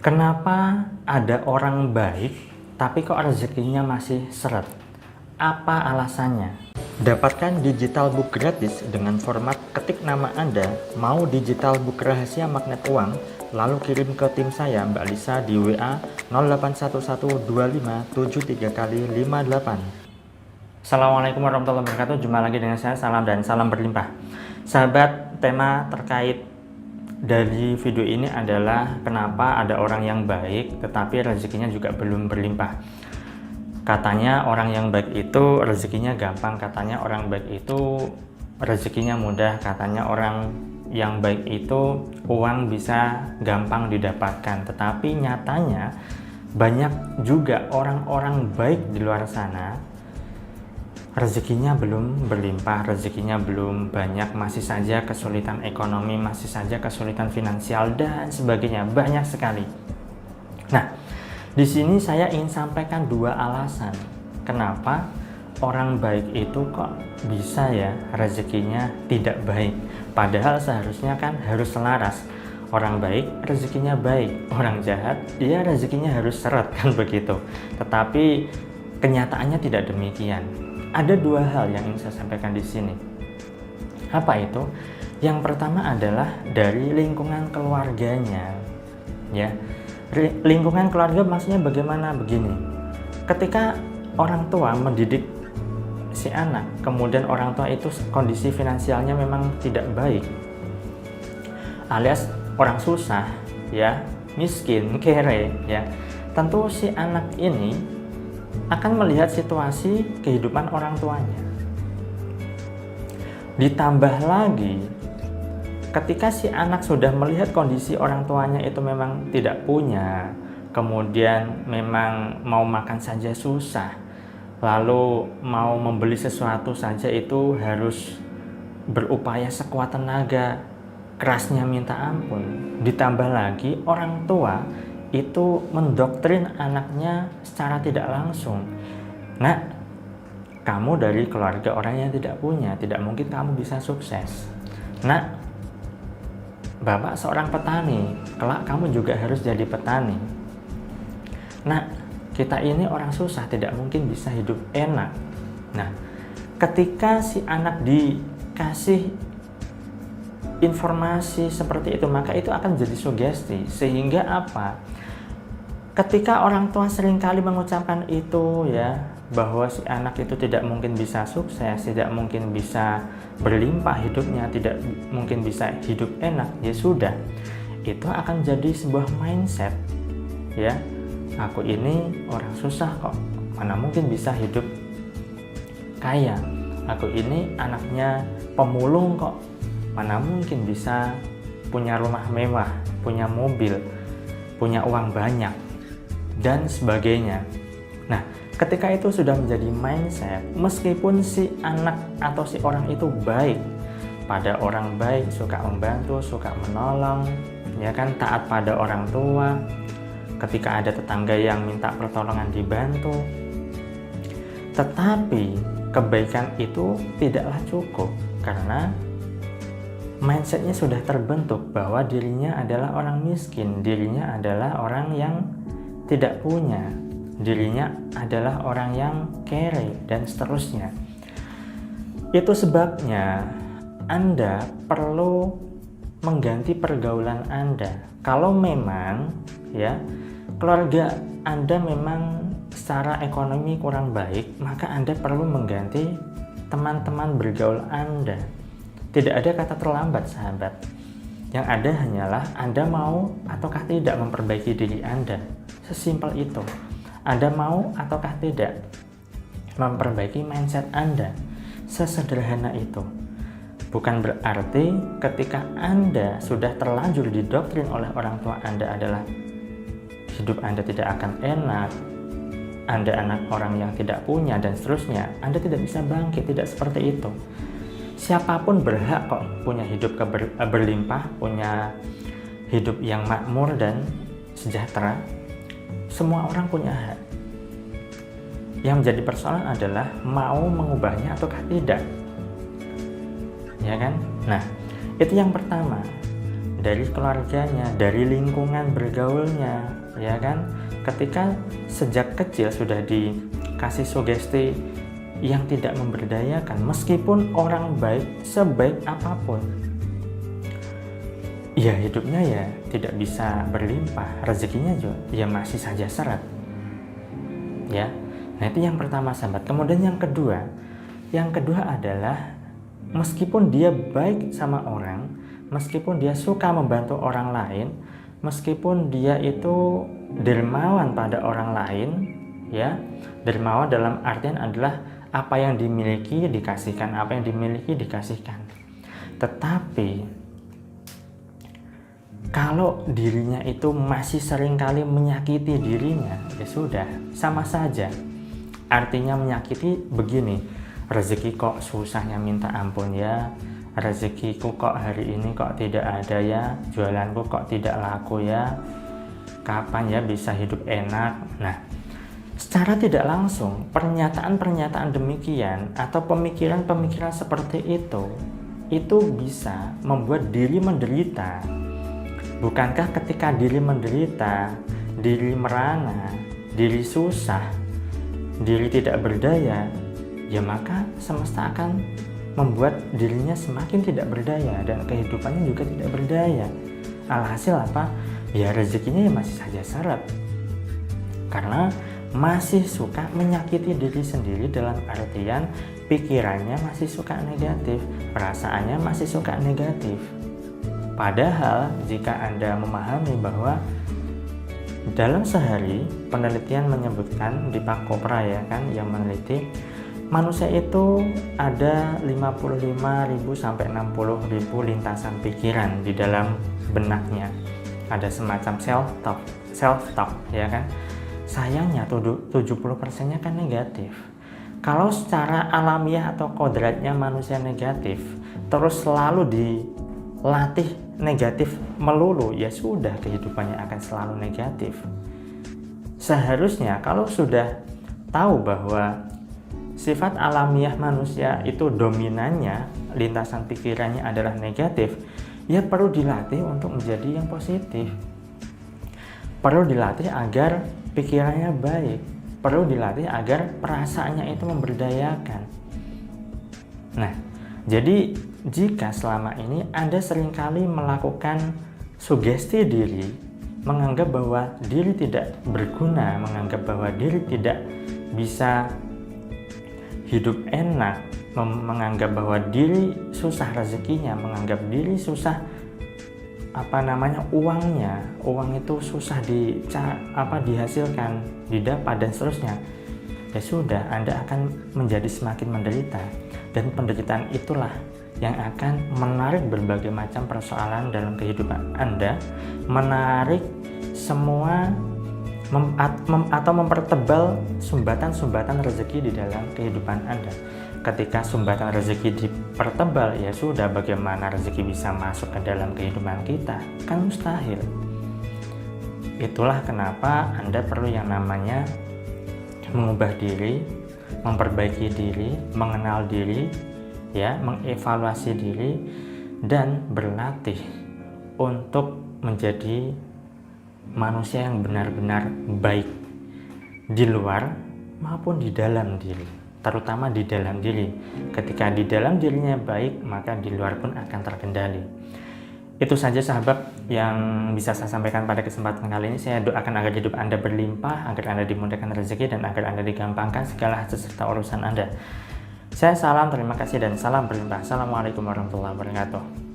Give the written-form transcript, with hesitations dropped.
Kenapa ada orang baik tapi kok rezekinya masih seret? Apa alasannya? Dapatkan digital book gratis dengan format ketik nama Anda, mau digital book rahasia magnet uang, lalu kirim ke tim saya Mbak Lisa di WA 08112573 kali 58. Assalamualaikum warahmatullahi wabarakatuh. Jumpa lagi dengan saya, salam dan salam berlimpah. Sahabat, tema terkait dari video ini adalah kenapa ada orang yang baik tetapi rezekinya juga belum berlimpah. Katanya orang yang baik itu rezekinya gampang, katanya orang baik itu rezekinya mudah, katanya orang yang baik itu uang bisa gampang didapatkan. Tetapi nyatanya banyak juga orang-orang baik di luar sana rezekinya belum berlimpah, rezekinya belum banyak, masih saja kesulitan ekonomi, masih saja kesulitan finansial dan sebagainya, banyak sekali. Nah, di sini saya ingin sampaikan dua alasan kenapa orang baik itu kok bisa ya rezekinya tidak baik. Padahal seharusnya kan harus selaras. Orang baik rezekinya baik, orang jahat dia rezekinya harus seret kan begitu. Tetapi kenyataannya tidak demikian. Ada dua hal yang ingin saya sampaikan di sini. Apa itu? Yang pertama adalah dari lingkungan keluarganya. Ya, lingkungan keluarga maksudnya bagaimana? Begini, ketika orang tua mendidik si anak, kemudian orang tua itu kondisi finansialnya memang tidak baik, alias orang susah, ya, miskin, kere, ya, tentu si anak ini akan melihat situasi kehidupan orang tuanya. Ditambah lagi, ketika si anak sudah melihat kondisi orang tuanya itu memang tidak punya, kemudian memang mau makan saja susah, lalu mau membeli sesuatu saja itu harus berupaya sekuat tenaga, kerasnya minta ampun. Ditambah lagi orang tua itu mendoktrin anaknya secara tidak langsung. Nah, kamu dari keluarga orang yang tidak punya, tidak mungkin kamu bisa sukses. Nah, bapak seorang petani, kelak kamu juga harus jadi petani. Nah, kita ini orang susah, tidak mungkin bisa hidup enak. Nah, ketika si anak dikasih informasi seperti itu, maka itu akan jadi sugesti. Sehingga apa? Ketika orang tua seringkali mengucapkan itu, ya, bahwa si anak itu tidak mungkin bisa sukses, tidak mungkin bisa berlimpah hidupnya, tidak mungkin bisa hidup enak, ya sudah, itu akan jadi sebuah mindset, ya, aku ini orang susah kok, mana mungkin bisa hidup kaya, aku ini anaknya pemulung kok, mana mungkin bisa punya rumah mewah, punya mobil, punya uang banyak, dan sebagainya. Nah, ketika itu sudah menjadi mindset, meskipun si anak atau si orang itu baik, pada orang baik, suka membantu, suka menolong, ya kan, taat pada orang tua, ketika ada tetangga yang minta pertolongan dibantu, tetapi kebaikan itu tidaklah cukup karena mindsetnya sudah terbentuk bahwa dirinya adalah orang miskin, dirinya adalah orang yang tidak punya, dirinya adalah orang yang kere, dan seterusnya. Itu sebabnya Anda perlu mengganti pergaulan Anda. Kalau memang, ya, keluarga Anda memang secara ekonomi kurang baik, maka Anda perlu mengganti teman-teman bergaul Anda. Tidak ada kata terlambat, sahabat. Yang ada hanyalah Anda mau ataukah tidak memperbaiki diri Anda. Sesimpel itu. Anda mau ataukah tidak memperbaiki mindset Anda. Sesederhana itu. Bukan berarti ketika Anda sudah terlanjur didoktrin oleh orang tua Anda adalah hidup Anda tidak akan enak, Anda anak orang yang tidak punya, dan seterusnya, Anda tidak bisa bangkit. Tidak seperti itu. Siapapun berhak kok punya hidup berlimpah, punya hidup yang makmur dan sejahtera. Semua orang punya hak. Yang menjadi persoalan adalah mau mengubahnya ataukah tidak. Ya kan? Nah, itu yang pertama. dari keluarganya, dari lingkungan bergaulnya, ya kan? Ketika sejak kecil sudah dikasih sugesti yang tidak memberdayakan, meskipun orang baik sebaik apapun, ya hidupnya ya tidak bisa berlimpah, rezekinya juga ya masih saja seret, ya. Nah itu yang pertama sahabat. Kemudian yang kedua adalah meskipun dia baik sama orang, meskipun dia suka membantu orang lain, meskipun dia itu dermawan pada orang lain, ya, dermawan dalam artian adalah apa yang dimiliki dikasihkan, apa yang dimiliki dikasihkan. Tetapi kalau dirinya itu masih seringkali menyakiti dirinya, ya sudah, sama saja. Artinya menyakiti begini, rezeki kok susahnya minta ampun ya, rezekiku kok hari ini kok tidak ada ya, jualanku kok tidak laku ya, kapan ya bisa hidup enak. Nah, secara tidak langsung pernyataan-pernyataan demikian atau pemikiran-pemikiran seperti itu bisa membuat diri menderita. Bukankah ketika diri menderita, diri merana, diri susah, diri tidak berdaya, ya maka semesta akan membuat dirinya semakin tidak berdaya dan kehidupannya juga tidak berdaya. Alhasil apa? Ya rezekinya ya masih saja seret. Karena masih suka menyakiti diri sendiri dalam artian pikirannya masih suka negatif, perasaannya masih suka negatif. Padahal jika Anda memahami bahwa dalam sehari penelitian menyebutkan di Pak Kopra ya kan yang meneliti, manusia itu ada 55.000 sampai 60.000 lintasan pikiran di dalam benaknya. Ada semacam self-talk ya kan. Sayangnya 70%-nya kan negatif. Kalau secara alamiah atau kodratnya manusia negatif, terus selalu dilatih negatif melulu, ya sudah kehidupannya akan selalu negatif. Seharusnya kalau sudah tahu bahwa sifat alamiah manusia itu dominannya, lintasan pikirannya adalah negatif, ya perlu dilatih untuk menjadi yang positif. Perlu dilatih agar pikirannya baik, perlu dilatih agar perasaannya itu memberdayakan. Nah, jadi jika selama ini Anda seringkali melakukan sugesti diri, menganggap bahwa diri tidak berguna, menganggap bahwa diri tidak bisa hidup enak, menganggap bahwa diri susah rezekinya, menganggap diri susah uang itu susah dihasilkan, didapat dan seterusnya, ya sudah, Anda akan menjadi semakin menderita, dan penderitaan itulah yang akan menarik berbagai macam persoalan dalam kehidupan Anda, menarik semua atau mempertebal sumbatan-sumbatan rezeki di dalam kehidupan Anda. Ketika sumbatan rezeki dipertebal, ya sudah, bagaimana rezeki bisa masuk ke dalam kehidupan kita? Kan mustahil. Itulah kenapa Anda perlu yang namanya mengubah diri, memperbaiki diri, mengenal diri, ya, mengevaluasi diri, dan berlatih untuk menjadi manusia yang benar-benar baik di luar maupun di dalam diri, terutama di dalam diri. Ketika di dalam dirinya baik, maka di luar pun akan terkendali. Itu saja sahabat yang bisa saya sampaikan pada kesempatan kali ini. Saya doakan agar hidup Anda berlimpah, agar Anda dimudahkan rezeki, dan agar Anda digampangkan segala hajat serta urusan Anda. Saya salam, terima kasih, dan salam berlimpah. Assalamualaikum warahmatullahi wabarakatuh.